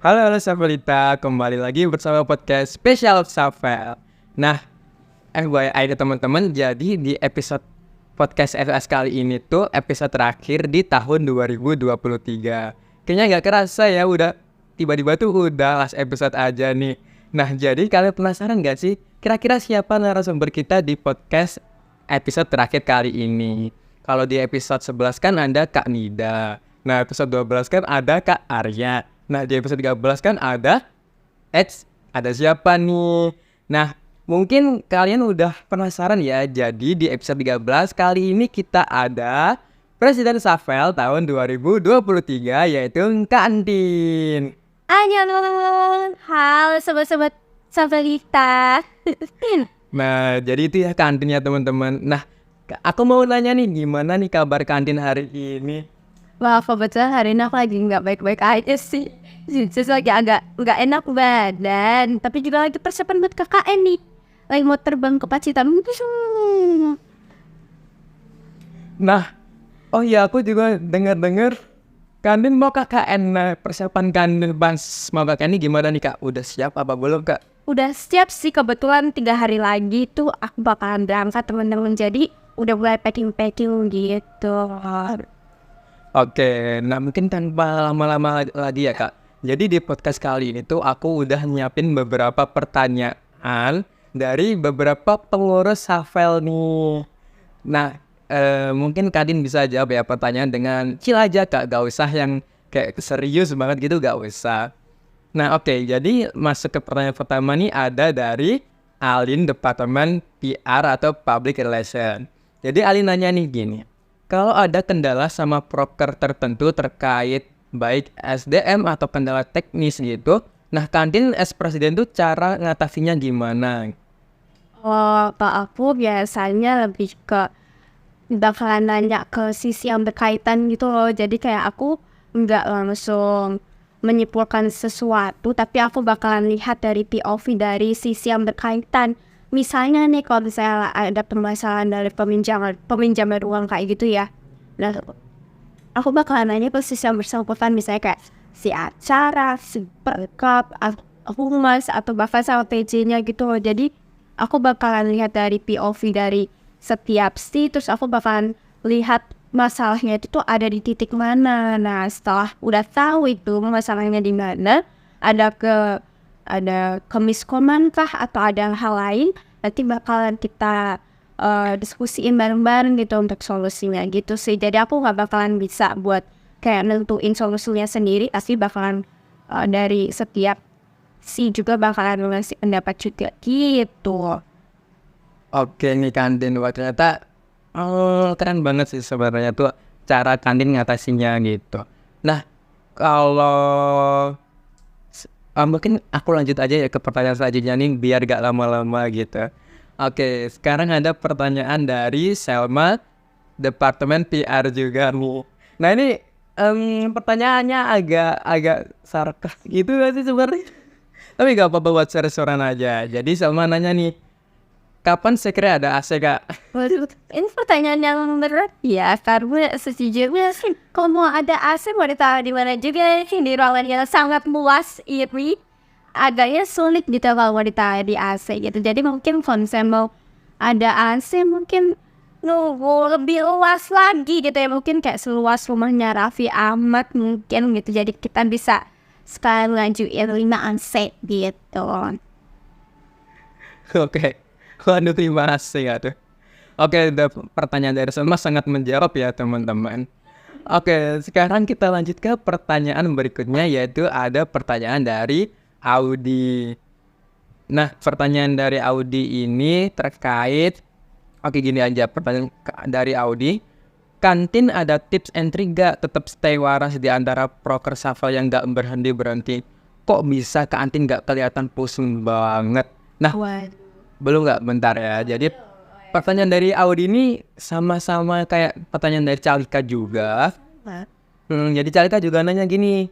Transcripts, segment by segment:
Halo Safelita, kembali lagi bersama podcast spesial Safel. Nah, FYI teman-teman, jadi di episode podcast FS kali ini tuh episode terakhir di tahun 2023. Kayaknya nggak kerasa ya, udah tiba-tiba tuh udah last episode aja nih. Nah, jadi kalian penasaran nggak sih, kira-kira siapa narasumber kita di podcast episode terakhir kali ini? Kalau di episode 11 kan ada Kak Nida. Nah, episode 12 kan ada Kak Arya. Nah, di episode 13 kan ada siapa nih? Nah, mungkin kalian udah penasaran ya. Jadi di episode 13 kali ini kita ada Presiden Safel tahun 2023 yaitu Kak Antin. Annyeong, halo sobat-sobat Safelita. Nah, jadi itu ya Kak Antin ya teman-teman. Nah, aku mau nanya nih, gimana nih kabar Kak Antin hari ini? Wah, kebetulan hari ini aku lagi nggak baik-baik aja sih. Justru lagi agak nggak enak badan. Tapi juga lagi persiapan buat KKN nih. Lagi mau terbang ke Pacitan. Nah, oh iya aku juga dengar Kak Antin mau KKN. Nah, persiapan Kak Antin mau KKN ini gimana nih Kak? Udah siap apa belum Kak? Udah siap sih, kebetulan 3 hari lagi tuh aku bakalan berangkat teman-teman. Jadi udah mulai packing-packing gitu. Oke, nah mungkin tanpa lama-lama lagi ya Kak. Jadi di podcast kali ini tuh aku udah nyiapin beberapa pertanyaan dari beberapa pengurus Safel nih. Nah, mungkin Kak Din bisa jawab ya pertanyaan dengan chill aja Kak. Gak usah yang kayak serius banget gitu, gak usah. Nah oke, jadi masuk ke pertanyaan pertama nih ada dari Alin Departemen PR atau Public Relation. Jadi Alin nanya nih gini. Kalau ada kendala sama proker tertentu terkait baik SDM atau kendala teknis gitu, nah Kantin as presiden tuh cara ngatasinya gimana? Oh, Pak, aku biasanya lebih ke bakalan nanya ke sisi yang berkaitan gitu loh. Jadi kayak aku nggak langsung menyimpulkan sesuatu, tapi aku bakalan lihat dari POV dari sisi yang berkaitan. Misalnya nih kalau misalnya ada permasalahan dari peminjaman uang kayak gitu ya. Nah, aku bakalan nanya ke sisi yang bersangkutan, misalnya kayak si acara, si perkap, humas, atau bahkan sama PJ-nya gitu loh. Jadi aku bakalan lihat dari POV dari setiap si, terus aku bakalan lihat masalahnya itu tuh ada di titik mana. Nah, setelah udah tahu itu masalahnya di mana, ada kemiskoman kah atau ada hal lain, nanti bakalan kita diskusiin bareng-bareng gitu untuk solusinya gitu sih. Jadi aku nggak bakalan bisa buat kayak nentuin solusinya sendiri, pasti bakalan dari setiap si juga bakalan ngasih pendapat juga gitu. Oke nih Kantin, wah ternyata keren banget sih sebenarnya tuh cara Kantin ngatasinya gitu. Nah kalau mungkin aku lanjut aja ya ke pertanyaan selanjutnya nih biar gak lama-lama gitu. Oke, sekarang ada pertanyaan dari Selma, Departemen PR juga nih. Nah ini pertanyaannya agak sarkas gitu gak sih sebenarnya? Tapi gak apa-apa buat seru-seruan aja. Jadi Selma nanya nih, kapan sekiranya ada AC Kak? Waduh, ini pertanyaan yang berat ya, karena sejujurnya sih kalau mau ada AC mau ditaruh di mana juga sih, di ruangan yang sangat luas ini agaknya sulit gitu kalau mau ditaruh di AC gitu. Jadi mungkin konsep mau ada AC mungkin nunggu lebih luas lagi gitu ya, mungkin kayak seluas rumahnya Raffi Ahmad mungkin gitu. Jadi kita bisa sekalian ngajuin 5 AC gitu. Oke, waduh terima kasih ya tuh. Oke, pertanyaan dari Selma sangat menjawab ya teman-teman. Oke, sekarang kita lanjut ke pertanyaan berikutnya yaitu ada pertanyaan dari Audi. Nah, pertanyaan dari Audi ini terkait, oke gini aja pertanyaan dari Audi. Kantin ada tips and trik gak tetap stay waras di antara proker Safel yang gak berhenti-berhenti? Kok bisa Kantin gak kelihatan pusing banget? Nah, belum gak? Bentar ya. Jadi pertanyaan dari Audi ini sama-sama kayak pertanyaan dari Calika juga. Jadi Calika juga nanya gini,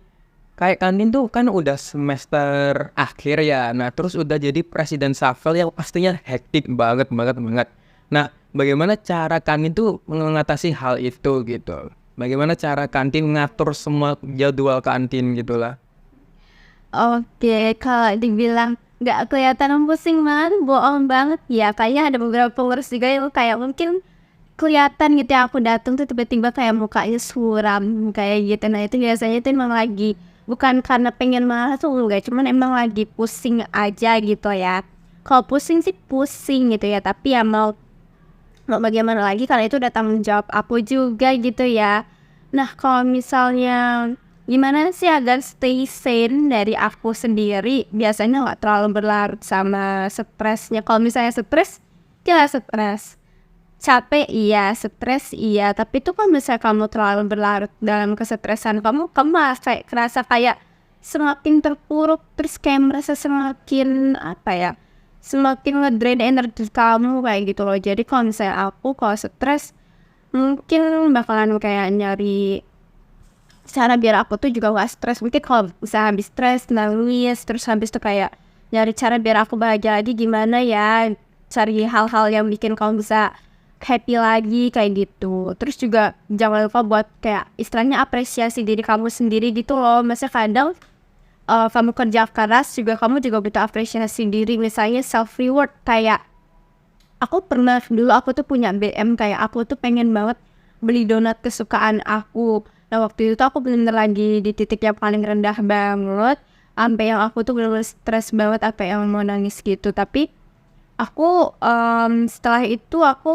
kayak Kantin tuh kan udah semester akhir ya, nah terus udah jadi presiden Safel yang pastinya hektik banget. Nah, bagaimana cara Kantin tuh mengatasi hal itu gitu? Bagaimana cara Kantin ngatur semua jadwal Kantin gitulah? Oke, kalau dibilang nggak kelihatan pusing banget, bohong banget. Ya, kayaknya ada beberapa pengurus juga yang kayak mungkin kelihatan gitu ya, aku datang tuh tiba-tiba kayak mukanya suram kayak gitu. Nah itu biasanya itu emang lagi bukan karena pengen marah tuh enggak, cuman emang lagi pusing aja gitu ya. Kalau pusing sih pusing gitu ya, tapi ya mau bagaimana lagi karena itu udah tanggung jawab aku juga gitu ya. Nah kalau misalnya gimana sih agar stay sane dari aku sendiri, biasanya nggak terlalu berlarut sama stresnya. Kalau misalnya stres, jelas stres. Capek iya, stres iya, tapi itu kan misalnya kamu terlalu berlarut dalam kesetresan kamu malah kayak kerasa kayak semakin terpuruk, terus kayak merasa semakin apa ya, semakin ngedrain energi kamu kayak gitu loh. Jadi kalau misalnya aku kalau stres mungkin bakalan kayak nyari cara biar aku tuh juga gak stres. Mungkin kalau bisa habis stres nangis, terus habis itu kayak nyari cara biar aku bahagia lagi gimana ya, cari hal-hal yang bikin kamu bisa happy lagi kayak gitu. Terus juga jangan lupa buat kayak istilahnya apresiasi diri kamu sendiri gitu loh. Maksudnya kadang kamu kerja keras juga kamu juga butuh apresiasi diri, misalnya self reward. Kayak aku pernah dulu aku tuh punya BM, kayak aku tuh pengen banget beli donat kesukaan aku. Nah waktu itu aku bener-bener lagi di titik yang paling rendah banget, sampai yang aku tuh bener-bener stres banget, apa yang mau nangis gitu. Tapi aku setelah itu aku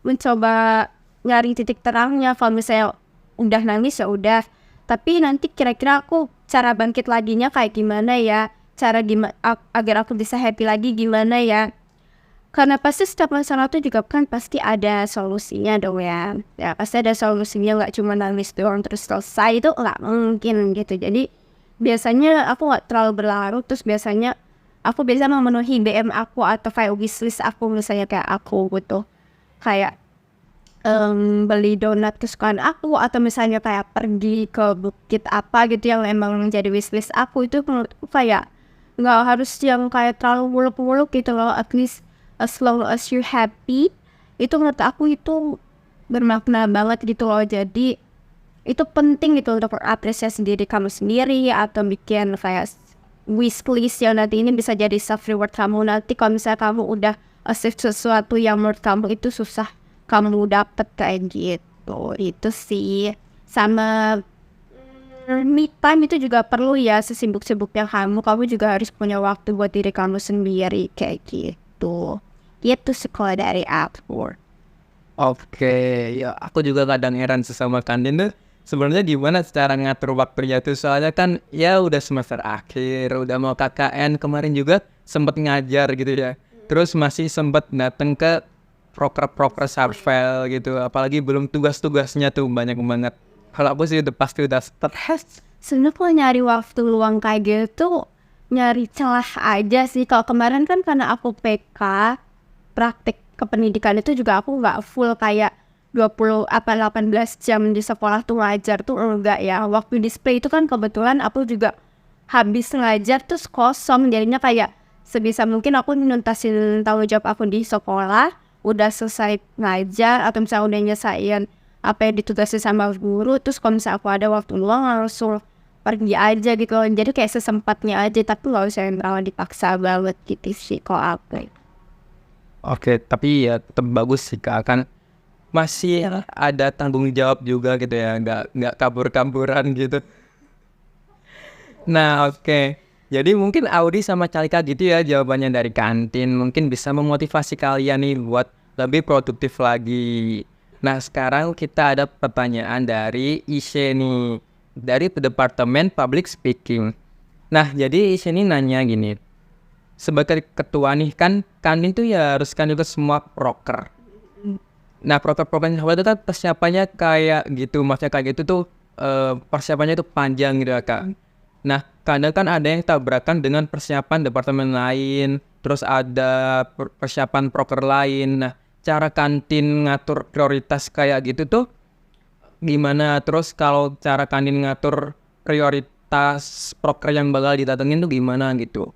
mencoba nyari titik terangnya. Kalau misalnya udah nangis ya udah, tapi nanti kira-kira aku cara bangkit laginya kayak gimana ya, cara agar aku bisa happy lagi gimana ya. Karena pasti setiap masalah tuh juga kan pasti ada solusinya dong ya. Ya pasti ada solusinya, nggak cuma nangis doang terus selesai, itu nggak mungkin gitu. Jadi biasanya aku nggak terlalu berlarut, terus biasanya aku biasa memenuhi BM aku atau kayak wishlist aku, misalnya kayak aku gitu kayak beli donat kesukaan aku, atau misalnya kayak pergi ke bukit apa gitu yang emang menjadi wishlist aku. Itu menurutku kayak nggak harus yang kayak terlalu muluk-muluk gitu loh. At least as long as you happy, itu menurut aku itu bermakna banget gitu loh. Jadi itu penting gitu untuk apresiasi diri kamu sendiri, atau bikin kayak wishlist yang nanti ini bisa jadi self reward kamu nanti kalau misalnya kamu udah achieve sesuatu yang menurut kamu itu susah kamu dapet kayak gitu. Itu sih. Sama me time itu juga perlu ya, sesibuk-sibuknya kamu juga harus punya waktu buat diri kamu sendiri kayak gitu. Itu sekolah dari aku. Oke, ya aku juga kadang heran sesama Kandin tuh sebenarnya gimana cara ngatur waktunya tuh, soalnya kan ya udah semester akhir, udah mau KKN, kemarin juga sempet ngajar gitu ya. Terus masih sempet dateng ke proker-proker Sarvel gitu, apalagi belum tugas-tugasnya tuh banyak banget. Kalau aku sih udah pasti udah stres. Sebenarnya kalau nyari waktu luang kayak gitu nyari celah aja sih. Kalau kemarin kan karena aku PK, praktik kependidikan, itu juga aku nggak full kayak 18 jam di sekolah tuh ngajar tuh enggak ya. Waktu display itu kan kebetulan aku juga habis ngajar terus kosong, jadinya kayak sebisa mungkin aku nuntasin tanggung jawab aku di sekolah, udah selesai ngajar atau misalnya udah nyelesain apa yang ditugasin sama guru, terus kalau misalnya aku ada waktu luang langsung pergi aja gitu loh. Jadi kayak sesempatnya aja, tapi nggak usah yang terlalu dipaksa banget gitu sih kalau aku. Oke, tapi ya tetap bagus sih Kak, kan masih ada tanggung jawab juga gitu ya, nggak kabur-kaburan gitu. Nah oke, jadi mungkin Audi sama Calika gitu ya jawabannya dari kantin, mungkin bisa memotivasi kalian nih buat lebih produktif lagi. Nah sekarang kita ada pertanyaan dari Ishe nih, dari Departemen Public Speaking. Nah jadi Ishe nih nanya gini, sebagai ketua nih kan kantin tuh ya harus kan juga semua proker. Nah proker-proker itu kan persiapannya kayak gitu, maksudnya kayak gitu tuh persiapannya itu panjang gitu ya Kak. Nah kadang kan ada yang tabrakan dengan persiapan departemen lain, terus ada persiapan proker lain. Nah cara kantin ngatur prioritas kayak gitu tuh gimana? Terus kalau cara kantin ngatur prioritas proker yang bakal didatengin tuh gimana gitu?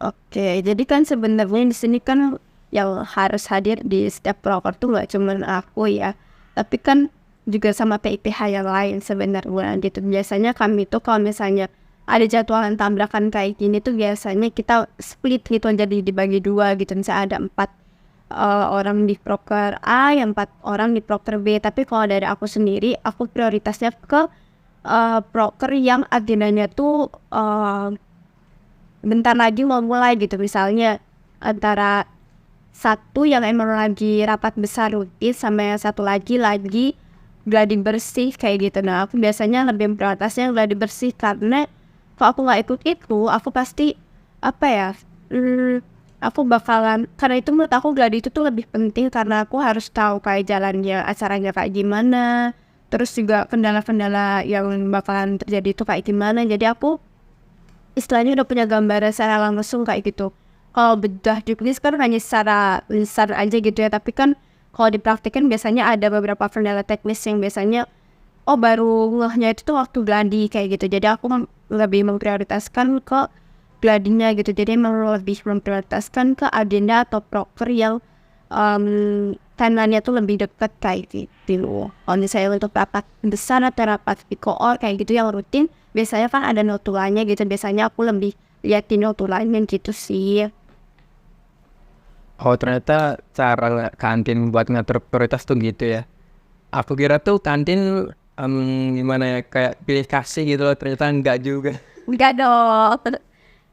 Oke, jadi kan sebenarnya di sini kan yang harus hadir di setiap proker tuh gak cuma aku ya, tapi kan juga sama PIPH yang lain sebenarnya gitu. Biasanya kami tuh kalau misalnya ada jadwal yang tabrakan kayak gini tuh biasanya kita split gitu, jadi dibagi dua gitu. Misalnya ada 4 orang di proker A, yang 4 orang di proker B. Tapi kalau dari aku sendiri, aku prioritasnya ke proker yang agendanya tuh bentar lagi mau mulai gitu. Misalnya antara satu yang emang lagi rapat besar rutin sama yang satu lagi gladi bersih kayak gitu. Nah, aku biasanya lebih prioritasnya gladi bersih karena kalau aku nggak ikut itu, aku pasti apa ya? Aku bakalan, karena itu menurut aku gladi itu tuh lebih penting karena aku harus tahu kayak jalannya acaranya kayak gimana, terus juga kendala-kendala yang bakalan terjadi itu kayak gimana. Jadi aku istilahnya udah punya gambaran secara langsung kayak gitu. Kalau bedah juknis kan hanya secara lisan aja gitu ya, tapi kan kalau dipraktikan biasanya ada beberapa kendala teknis yang biasanya baru ngehnya itu tuh waktu gladi kayak gitu. Jadi aku lebih memprioritaskan ke gladinya gitu. Jadi emang lebih memprioritaskan ke agenda atau proker yang timeline-nya tuh lebih dekat kayak gitu. Kalau misalnya untuk rapat besar atau rapat koor kayak gitu yang rutin, biasanya kan ada notulannya gitu. Biasanya aku lebih liatin notulannya gitu sih. Oh, ternyata cara kantin buat ngatur prioritas tuh gitu ya. Aku kira tuh kantin gimana ya, kayak pilih kasih gitu loh, ternyata enggak juga. Enggak dong.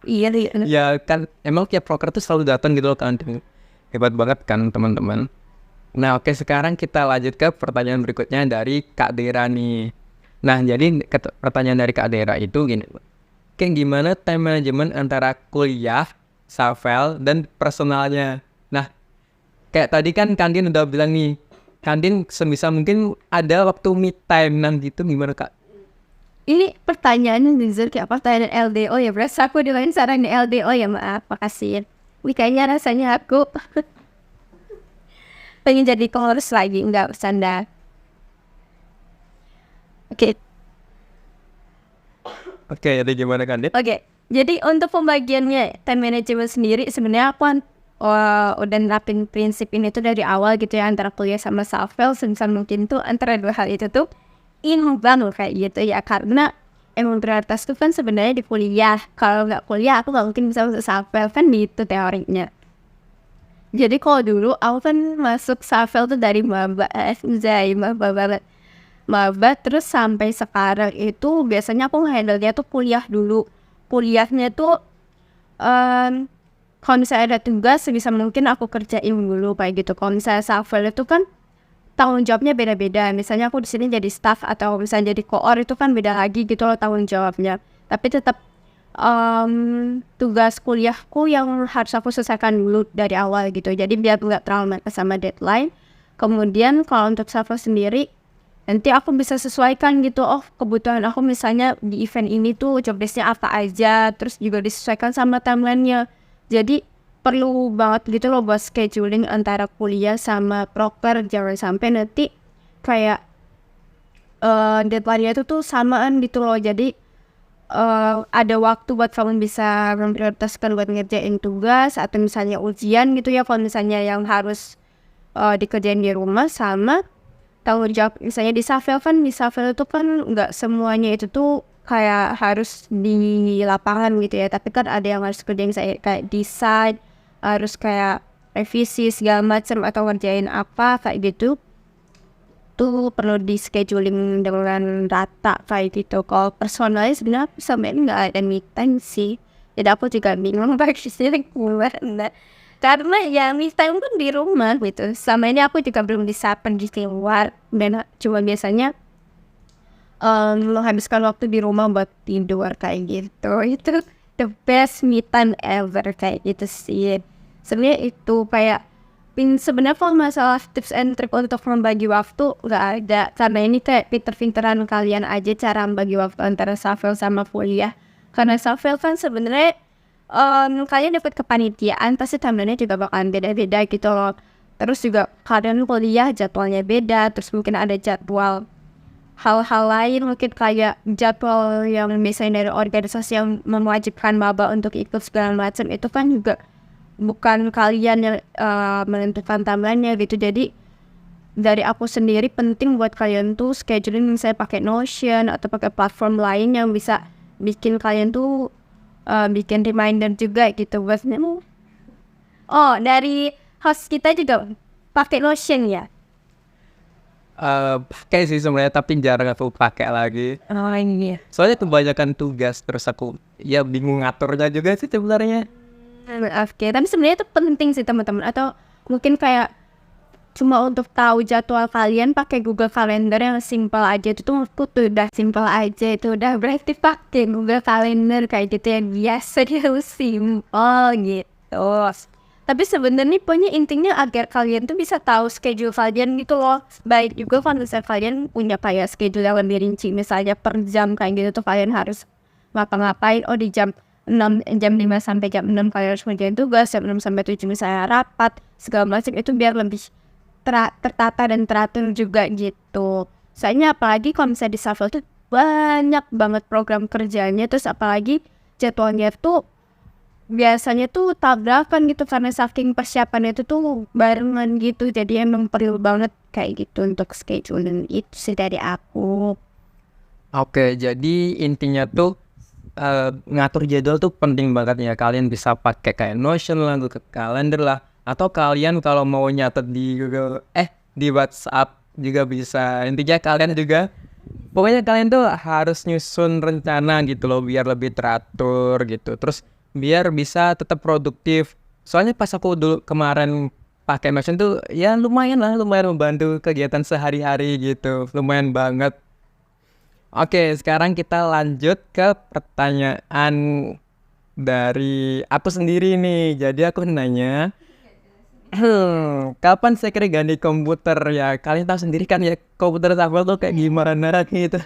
Iya nih. Ya kan emang tiap proker tuh selalu datang gitu loh kantin. Hebat banget kan teman-teman. Nah, oke, sekarang kita lanjut ke pertanyaan berikutnya dari Kak Dera nih. Nah, jadi pertanyaan dari Kak Dera itu gini, kayak gimana time management antara kuliah, Safel, dan personalnya. Nah, kayak tadi kan kantin udah bilang nih, kantin sebisa mungkin ada waktu me time nanti itu gimana Kak? Ini pertanyaannya jujur kayak pertanyaan LDO ya, berasa aku dilain saran LDO ya, maaf, makasih. Wih, kayaknya rasanya aku pengen jadi pengurus lagi, enggak bercanda. Oke. Oke, jadi gimana kan? Oke, jadi untuk pembagiannya time management sendiri sebenarnya aku udah nerapin prinsip ini tuh dari awal gitu ya, antara kuliah sama Safel. Sebisa mungkin tuh antara dua hal itu tuh imbang kayak gitu ya, karena emang prioritas tuh kan sebenarnya di kuliah. Kalau nggak kuliah aku nggak mungkin bisa masuk Safel kan gitu teorinya. Jadi kalau dulu aku kan masuk Safel tuh dari maba, maba banget. Maba terus sampai sekarang itu biasanya aku handle-nya tuh kuliah dulu. Kuliahnya tuh kalau misalnya ada tugas sebisa mungkin aku kerjain dulu kayak gitu. Kalau misalnya Safel itu kan tanggung jawabnya beda-beda. Misalnya aku di sini jadi staff atau misalnya jadi koor itu kan beda lagi gitu loh tanggung jawabnya. Tapi tetap tugas kuliahku yang harus aku selesaikan dulu dari awal gitu. Jadi biar nggak terlalu mepet sama deadline. Kemudian kalau untuk Safel sendiri, nanti aku bisa sesuaikan gitu. Oh, kebutuhan aku misalnya di event ini tuh job desk-nya apa aja, terus juga disesuaikan sama timeline-nya. Jadi perlu banget gitu loh buat scheduling antara kuliah sama proker. Jangan sampai nanti kayak deadline-nya itu tuh samaan gitu loh. Jadi ada waktu buat kamu bisa memprioritaskan buat ngerjain tugas atau misalnya ujian gitu ya. Kalau misalnya yang harus dikerjain di rumah sama tanggung jawab misalnya di Safel kan, di Safel itu kan nggak semuanya itu tuh kayak harus di lapangan gitu ya, tapi kan ada yang harus kerjain kayak desain, harus kayak revisi segala macam atau ngerjain apa kayak gitu tuh perlu di scheduling dengan rata kayak gitu. Kalau personalnya sebenarnya sampai nggak ada me time sih, jadi aku juga bingung bagi sini gimana. Karena ya me time pun di rumah gitu. Sama ini aku juga belum bisa pergi keluar dan cuma biasanya menghabiskan waktu di rumah buat tidur kayak gitu. Itu the best me time ever kayak gitu sih. Sebenarnya itu kayak sebenarnya kalau masalah tips and trick untuk membagi waktu nggak ada, karena ini kayak pinter-pinteran kalian aja cara membagi waktu antara Safel sama kuliah. Karena Safel kan sebenarnya kalian dapat kepanitiaan pasti timeline-nya juga bakalan beda-beda gitu loh. Terus juga kalian kuliah jadwalnya beda, terus mungkin ada jadwal hal-hal lain, mungkin kayak jadwal yang misalnya dari organisasi yang mewajibkan maba untuk ikut segala macam, itu kan juga bukan kalian yang menentukan timeline-nya gitu. Jadi dari aku sendiri penting buat kalian tuh scheduling misalnya pakai Notion atau pakai platform lain yang bisa bikin kalian tuh bikin reminder juga gitu buatnya. Oh, dari host kita juga pakai Notion ya? Pakai sih sebenarnya, tapi jarang aku pakai lagi. Oh iya. Soalnya kebanyakan tugas, terus aku ya bingung ngaturnya juga sih sebenarnya. Oke, tapi sebenarnya itu penting sih teman-teman. Atau mungkin kayak cuma untuk tahu jadwal kalian pakai Google Calendar yang simple aja, itu tuh menurutku tuh udah simple aja, itu udah berarti pakai Google Calendar kayak gitu yang biasa dia simple gitu. Tapi sebenarnya pokoknya intinya agar kalian tuh bisa tahu schedule kalian gitu loh. Baik juga kalau misalnya kalian punya kayak schedule yang lebih rinci, misalnya per jam kayak gitu tuh kalian harus ngapa-ngapain. Oh di jam 5 sampai jam 6 kalian harus ngerjain tugas, jam 6 sampai 7 misalnya rapat, segala macam, itu biar lebih tertata dan teratur juga gitu. Soalnya apalagi kalau misalnya di Shuffle tuh banyak banget program kerjanya, terus apalagi jadwalnya tuh biasanya tuh tabrakan gitu karena saking persiapannya itu tuh barengan gitu, jadi emang perlu banget kayak gitu untuk scheduling. Itu sih dari aku. Oke, jadi intinya tuh ngatur jadwal tuh penting banget ya. Kalian bisa pakai kayak Notion lah, Google Calendar lah, atau kalian kalau mau nyatet di di WhatsApp juga bisa. Intinya kalian juga, pokoknya kalian tuh harus nyusun rencana gitu loh biar lebih teratur gitu. Terus biar bisa tetap produktif. Soalnya pas aku dulu kemarin pakai Notion tuh ya lumayan membantu kegiatan sehari-hari gitu. Lumayan banget. Oke, sekarang kita lanjut ke pertanyaan dari aku sendiri nih. Jadi aku nanya, kapan saya kira ganti komputer ya? Kalian tahu sendiri kan ya komputer Shuffle tuh kayak gimana gitu.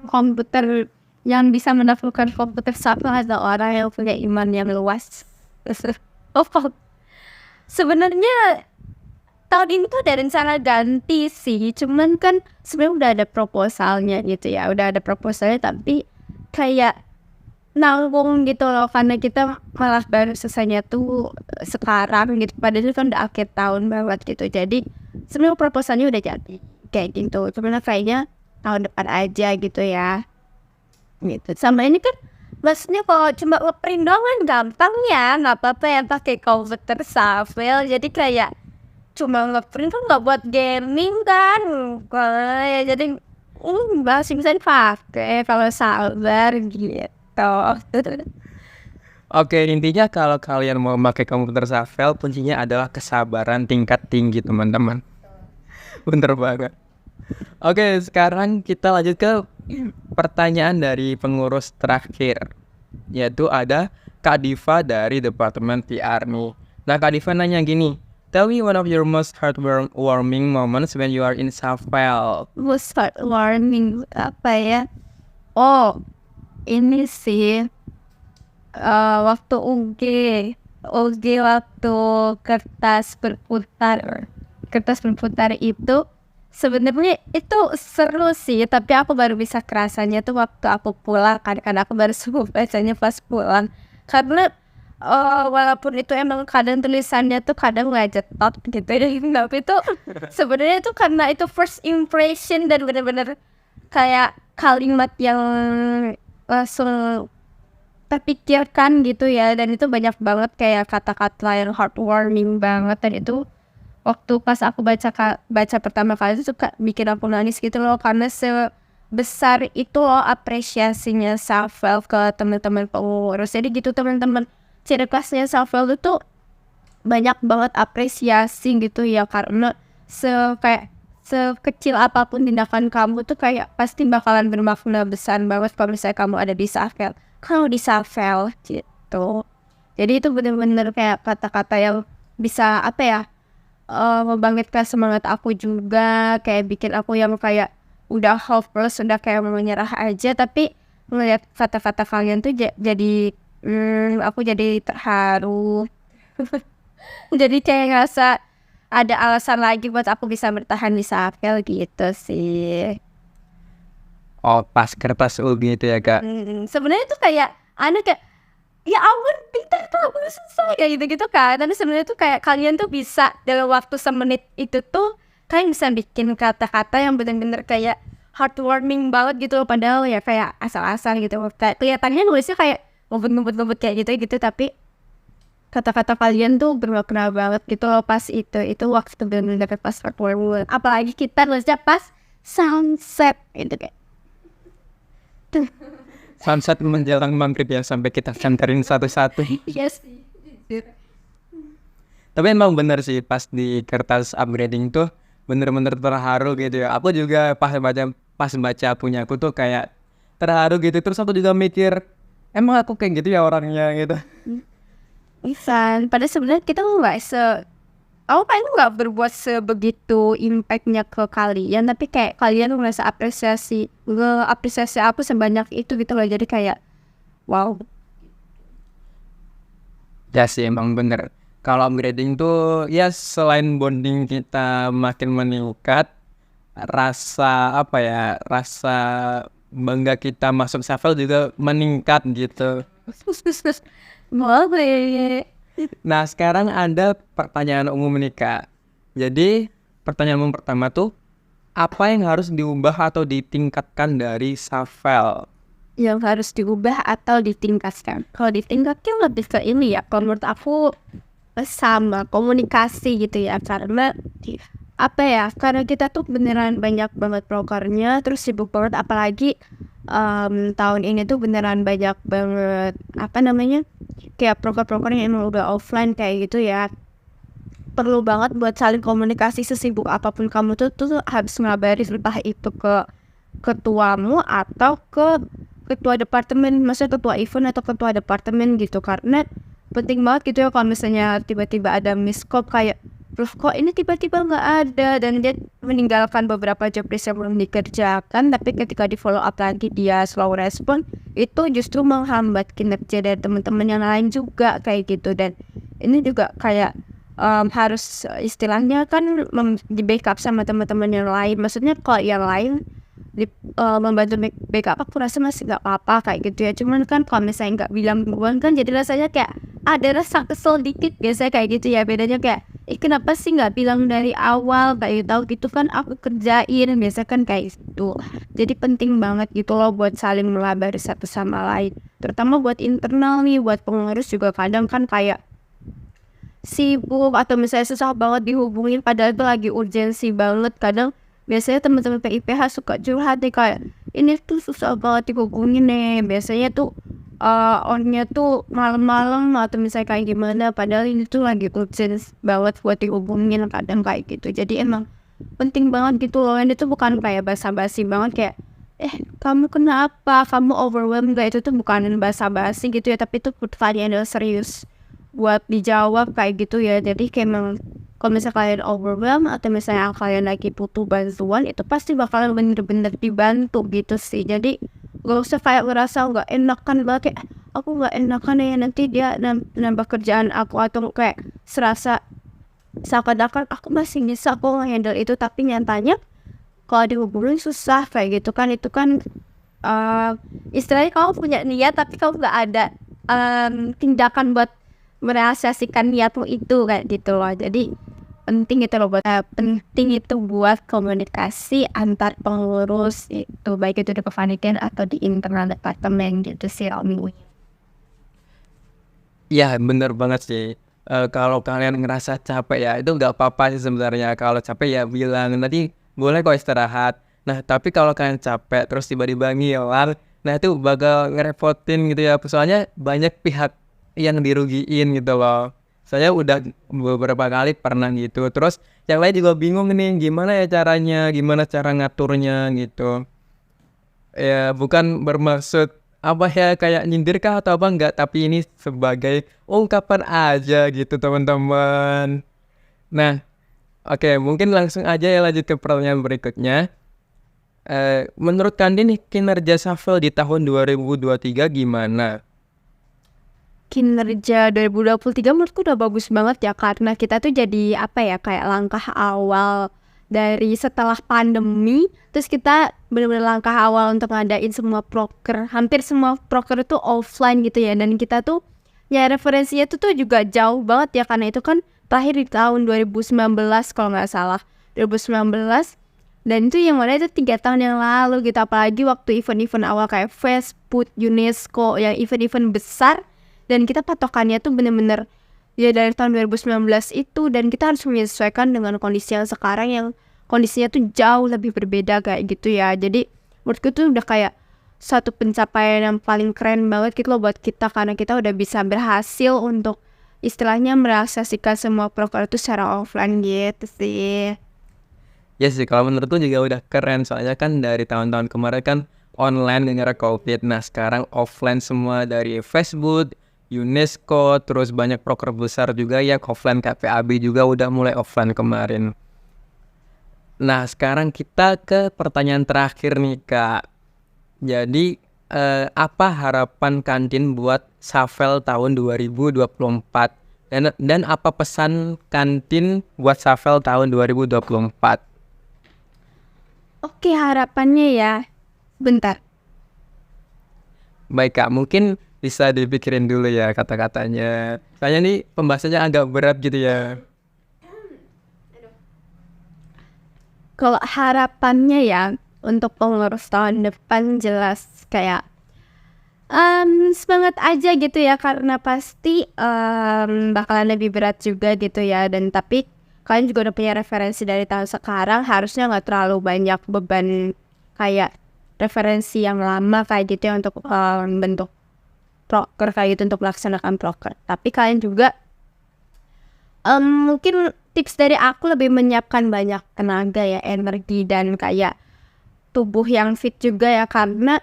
Komputer yang bisa menaklukkan komputer Shuffle adalah orang yang punya iman yang luas. Oh, sebenarnya tahun ini tuh ada rencana ganti sih, cuman kan sebenarnya udah ada proposalnya gitu ya, tapi kayak nanggung gitu loh karena kita malah baru selesainya tuh sekarang gitu, padahal itu kan udah akhir tahun banget gitu. Jadi sebenarnya proposalnya udah jadi kayak gitu, cuman kayaknya tahun depan aja gitu ya. Gitu. Sama ini kan maksudnya kalau cuma ngeprint doang kan gampang ya, nggak apa-apa ya pakai komputer Shuffle. Jadi kayak cuma ngeprint kan nggak buat gaming kan, ya jadi masih bisa dipakai kalau sabar gitu. Oke, intinya kalau kalian mau pakai komputer Shuffle, kuncinya adalah kesabaran tingkat tinggi teman-teman. Bener banget. Oke, sekarang kita lanjut ke pertanyaan dari pengurus terakhir, yaitu ada Kak Diva dari Departemen PR nih. Nah, Kak Diva nanya gini, tell me one of your most heartwarming moments when you are in Shuffle. Most heartwarming apa ya? Oh, ini sih waktu UG waktu kertas berputar itu sebenarnya itu seru sih, tapi aku baru bisa kerasanya tuh waktu aku pulang kan, karena aku baru sembuh bacanya pas pulang. Karena walaupun itu emang kadang tulisannya tuh kadang ngejetot gitu ya, tapi itu sebenarnya itu karena itu first impression dan benar-benar kayak kalimat yang langsung terpikirkan gitu ya, dan itu banyak banget kayak kata-kata yang heartwarming banget, dan itu waktu pas aku baca pertama kali itu suka bikin aku nangis gitu loh, karena sebesar itu loh apresiasinya Shuffle ke teman-teman pengurus. Jadi gitu teman-teman, ciri khasnya Shuffle itu banyak banget apresiasi gitu ya, karena sekecil apapun tindakan kamu tuh kayak pasti bakalan bermakna besar banget kalau misalnya kamu ada di Shuffle. Kalau di Shuffle gitu, jadi itu bener-bener kayak kata-kata yang bisa apa ya, membangkitkan semangat aku juga, kayak bikin aku yang kayak udah hopeless, udah kayak mau menyerah aja, tapi melihat kata-kata kalian tuh jadi aku jadi terharu. Jadi kayak ngerasa ada alasan lagi buat aku bisa bertahan di Shuffle gitu sih. Oh, pas kertas UG itu ya, Kak. Sebenarnya tuh kayak kayak ya ampun pintar tuh belum selesai kayak gitu-gitu kan, tapi sebenarnya tuh kayak kalian tuh bisa dalam waktu semenit itu tuh kalian bisa bikin kata-kata yang benar-benar kayak heartwarming banget gitu loh, padahal ya kayak asal-asal gitu. Kayak kelihatannya nulisnya kayak ngebut kayak gitu tapi kata-kata kalian tuh bermakna banget gitu loh pas itu waktu bener-bener pas heartwarming. Apalagi kita nulisnya pas sunset gitu kayak Sunset menjelang maghrib ya, sampai kita canterin satu-satu. yes. Tapi emang bener sih, pas di kertas upgrading tuh bener-bener terharu gitu ya. Aku juga pas baca punya aku tuh kayak terharu gitu. Terus aku juga mikir, emang aku kayak gitu ya orangnya gitu. Bisa, padahal sebenarnya kita aku paling nggak berbuat sebegitu impactnya ke kalian, tapi kayak kalian merasa apresiasi aku sebanyak itu gitu loh, jadi kayak wow. Ya sih, emang bener. Kalau upgrading tuh ya selain bonding kita makin meningkat, rasa bangga kita masuk Shuffle juga meningkat gitu. Boleh. Nah, sekarang ada pertanyaan umum nih, Kak. Jadi, pertanyaan umum pertama tuh, apa yang harus diubah atau ditingkatkan dari Shuffle? Yang harus diubah atau ditingkatkan. Kalau ditingkatkan lebih ke ini ya, kalau menurut aku sama komunikasi gitu ya, karena karena kita tuh beneran banyak banget prokernya, terus sibuk banget, apalagi tahun ini tuh beneran banyak banget kayak proker-proker yang emang udah offline kayak gitu ya. Perlu banget buat saling komunikasi, sesibuk apapun kamu tuh harus ngabarin, entah itu ke ketuamu atau ke ketua departemen, maksudnya ketua event atau ketua departemen gitu, karena penting banget gitu ya kalau misalnya tiba-tiba ada miskom kayak loh kok ini tiba-tiba nggak ada, dan dia meninggalkan beberapa job list yang belum dikerjakan, tapi ketika di follow up lagi dia slow respon, itu justru menghambat kinerja dari teman-teman yang lain juga kayak gitu. Dan ini juga kayak harus istilahnya kan di backup sama teman-teman yang lain, maksudnya kalau yang lain membantu backup aku rasa masih nggak apa-apa kayak gitu ya. Cuman kan kalau misalnya nggak bilang duluan kan jadi rasanya kayak ada rasa kesel dikit biasanya kayak gitu ya. Bedanya kayak kenapa sih nggak bilang dari awal, kayak tahu gitu kan aku kerjain, biasa kan kayak gitu. Jadi penting banget gitu loh buat saling melabari satu sama lain, terutama buat internal nih, buat pengurus juga kadang kan kayak sibuk atau misalnya susah banget dihubungin padahal itu lagi urgensi banget. Kadang biasanya teman-teman PIPH suka curhat nih kayak ini tuh susah banget dihubungin nih, biasanya tuh onnya tuh malam-malam atau misalnya kayak gimana, padahal ini tuh lagi urgent banget buat dihubungin kadang kayak gitu. Jadi emang penting banget gitu loh, ini tuh bukan kayak basa-basi banget kayak kamu kenapa, kamu overwhelmed gak, itu tuh bukan basa-basi gitu ya, tapi itu pertanyaan yang serius buat dijawab kayak gitu ya. Jadi kayak emang kalau misalnya kalian overwhelmed atau misalnya kalian lagi butuh bantuan, itu pasti bakalan bener-bener dibantu gitu sih. Jadi gak usah kayak ngerasa gak enakan banget, kayak aku gak enakan ya nanti dia nambah kerjaan aku, atau kayak serasa seakan-akan aku masih bisa kok nge-handle itu, tapi nyatanya kalau dihubungin susah kayak gitu kan. Itu kan istilahnya kamu punya niat tapi kamu gak ada tindakan buat merealisasikan niatmu itu kayak gitu loh. Jadi penting itu loh penting itu buat komunikasi antar pengurus itu, baik itu di kepanitiaan atau di internal departemen gitu sih Om. Iya, bener banget sih. Kalau kalian ngerasa capek ya, itu nggak apa-apa sih sebenarnya. Kalau capek ya bilang, nanti boleh kok istirahat. Nah, tapi kalau kalian capek terus tiba-tiba ngilang, nah itu bakal ngerepotin gitu ya. Soalnya banyak pihak yang dirugiin gitu loh. Saya udah beberapa kali pernah gitu. Terus yang lain juga bingung nih, gimana ya caranya, gimana cara ngaturnya gitu. Ya bukan bermaksud apa ya kayak nyindir kah atau apa enggak, tapi ini sebagai ungkapan aja gitu teman-teman. Nah, oke, mungkin langsung aja ya lanjut ke pertanyaan berikutnya. Menurut Kandi nih, kinerja Shuffle di tahun 2023 gimana? Kinerja 2023 menurutku udah bagus banget ya, karena kita tuh jadi kayak langkah awal dari setelah pandemi, terus kita benar-benar langkah awal untuk ngadain semua proker, hampir semua proker itu offline gitu ya. Dan kita tuh ya referensinya tuh juga jauh banget ya, karena itu kan terakhir di tahun 2019 kalau nggak salah. 2019 Dan itu yang mana itu 3 tahun yang lalu gitu. Apalagi waktu event-event awal kayak Facebook, UNESCO, yang event-event besar. Dan kita patokannya tuh bener-bener ya dari tahun 2019 itu. Dan kita harus menyesuaikan dengan kondisi yang sekarang yang kondisinya tuh jauh lebih berbeda kayak gitu ya. Jadi menurutku tuh udah kayak satu pencapaian yang paling keren banget gitu loh buat kita. Karena kita udah bisa berhasil untuk istilahnya merealisasikan semua proker itu secara offline gitu sih. Ya sih, kalau menurutku juga udah keren. Soalnya kan dari tahun-tahun kemarin kan online gara-gara COVID. Nah sekarang offline semua dari Facebook, UNESCO, terus banyak proker besar juga ya offline, KPAB juga udah mulai offline kemarin. Nah sekarang kita ke pertanyaan terakhir nih Kak. Jadi apa harapan kantin buat Safel tahun 2024? Dan apa pesan kantin buat Safel tahun 2024? Oke, harapannya ya. Bentar. Baik Kak, mungkin bisa dipikirin dulu ya kata-katanya. Soalnya nih pembahasannya agak berat gitu ya. Kalau harapannya ya untuk pengurus tahun depan jelas kayak semangat aja gitu ya, karena pasti bakalan lebih berat juga gitu ya. Dan tapi kalian juga udah punya referensi dari tahun sekarang, harusnya nggak terlalu banyak beban kayak referensi yang lama kayak gitu ya untuk bentuk proker kayak gitu, untuk melaksanakan proker. Tapi kalian juga mungkin tips dari aku lebih menyiapkan banyak tenaga ya, energi dan kayak tubuh yang fit juga ya. Karena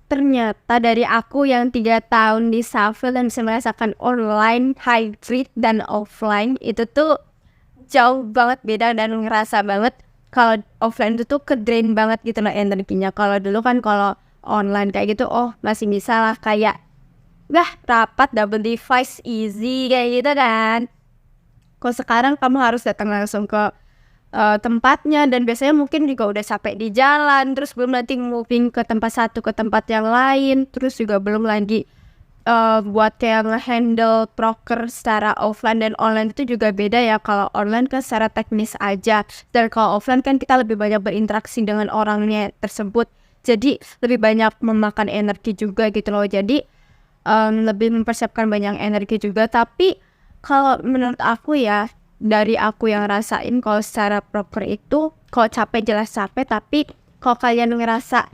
ternyata dari aku yang 3 tahun di Safel dan bisa merasakan online, hybrid, dan offline itu tuh jauh banget beda. Dan ngerasa banget kalau offline itu tuh kedrain banget gitu loh energinya. Kalau dulu kan kalau online kayak gitu masih bisa lah kayak rapat double device easy kayak gitu kan. Kalau sekarang kamu harus datang langsung ke tempatnya, dan biasanya mungkin juga udah capek di jalan, terus belum nanti moving ke tempat satu ke tempat yang lain, terus juga belum lagi buat kayak nge-handle proker secara offline dan online itu juga beda ya. Kalau online kan secara teknis aja, dan kalau offline kan kita lebih banyak berinteraksi dengan orangnya tersebut, jadi lebih banyak memakan energi juga gitu loh. Jadi lebih mempersiapkan banyak energi juga. Tapi kalau menurut aku ya, dari aku yang rasain, kalau secara proker itu kalau capek jelas capek, tapi kalau kalian ngerasa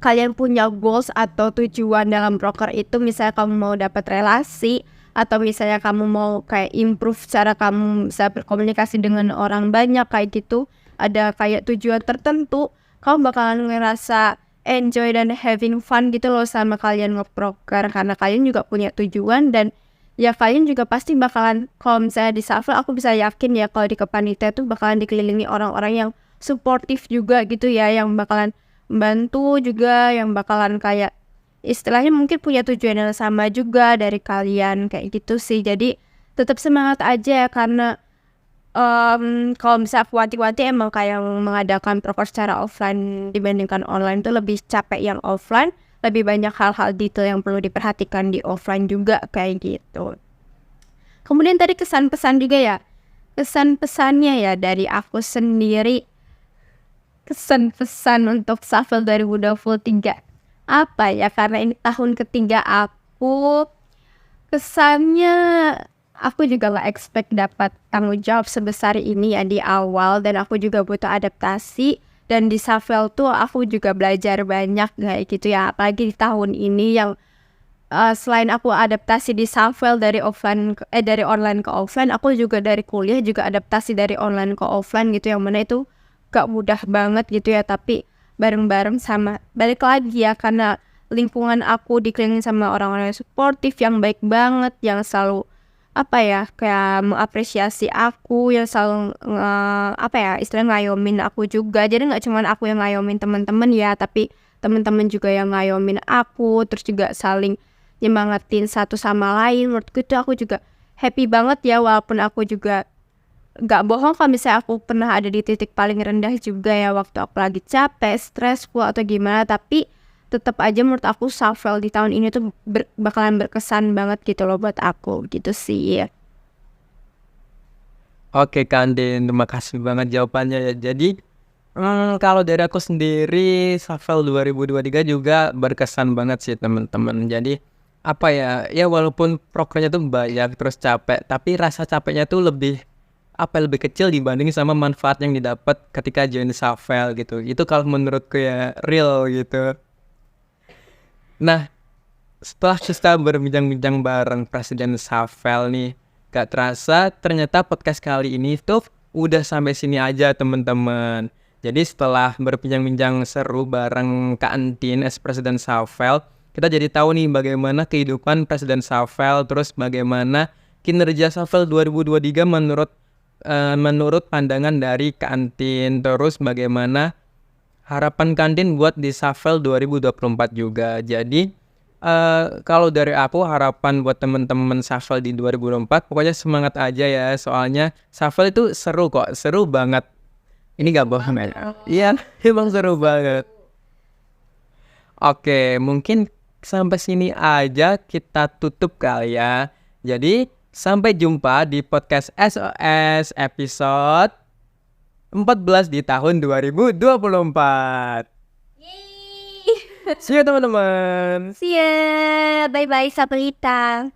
kalian punya goals atau tujuan dalam proker itu, misalnya kamu mau dapat relasi, atau misalnya kamu mau kayak improve cara kamu bisa berkomunikasi dengan orang banyak kayak gitu, ada kayak tujuan tertentu, kamu bakalan ngerasa enjoy dan having fun gitu loh sama kalian ngeproker, karena kalian juga punya tujuan. Dan ya kalian juga pasti bakalan, kalau misalnya di Safel aku bisa yakin ya kalau di Kepanitiaan tuh bakalan dikelilingi orang-orang yang suportif juga gitu ya, yang bakalan membantu juga, yang bakalan kayak istilahnya mungkin punya tujuan yang sama juga dari kalian kayak gitu sih. Jadi tetap semangat aja ya, karena kalau misalnya aku wanti-wanti emang kayak mengadakan proker secara offline dibandingkan online tuh lebih capek yang offline, lebih banyak hal-hal detail yang perlu diperhatikan di offline juga kayak gitu. Kemudian tadi kesan-pesan juga ya, kesan-pesannya ya dari aku sendiri, kesan-pesan untuk Safel 2023 apa ya, karena ini tahun ketiga aku, kesannya aku juga gak expect dapat tanggung jawab sebesar ini ya di awal, dan aku juga butuh adaptasi. Dan di Safel tuh aku juga belajar banyak kayak gitu ya, apalagi di tahun ini yang selain aku adaptasi di Safel dari dari online ke offline, aku juga dari kuliah juga adaptasi dari online ke offline gitu, yang mana itu gak mudah banget gitu ya. Tapi bareng-bareng sama balik lagi ya, karena lingkungan aku dikelilingi sama orang-orang yang suportif, yang baik banget, yang selalu kayak mengapresiasi aku, yang selalu istilahnya ngayomin aku juga. Jadi nggak cuma aku yang ngayomin teman-teman ya, tapi teman-teman juga yang ngayomin aku, terus juga saling nyemangatin satu sama lain. Menurutku itu aku juga happy banget ya, walaupun aku juga nggak bohong kalau misalnya aku pernah ada di titik paling rendah juga ya, waktu aku lagi capek, stressful atau gimana. Tapi tetap aja menurut aku Safel di tahun ini tuh bakalan berkesan banget gitu loh buat aku gitu sih. Oke Kak Andin, terima kasih banget jawabannya ya. Jadi Kalau dari aku sendiri, Shuffle 2023 juga berkesan banget sih teman-teman. Jadi apa ya, ya walaupun programnya tuh banyak terus capek, tapi rasa capeknya tuh lebih kecil dibanding sama manfaat yang didapat ketika join Shuffle gitu. Itu kalau menurutku ya real gitu. Nah, setelah kita berbincang-bincang bareng Presiden Shuffle nih, gak terasa ternyata podcast kali ini tuh udah sampai sini aja teman-teman. Jadi setelah berbincang-bincang seru bareng Kak Entin as Presiden Shuffle, kita jadi tahu nih bagaimana kehidupan Presiden Shuffle, terus bagaimana kinerja Shuffle 2023 menurut pandangan dari Kak Entin, terus bagaimana harapan kantin buat di Shuffle 2024 juga. Jadi kalau dari aku harapan buat temen-temen Shuffle di 2024 pokoknya semangat aja ya. Soalnya Shuffle itu seru kok, seru banget. Ini gak bohong ya? Iya, emang seru banget. Oke, mungkin sampai sini aja kita tutup kali ya. Jadi sampai jumpa di podcast SOS episode 14 di tahun 2024. Yeay. See you teman-teman. See ya. Bye-bye, Sabrita.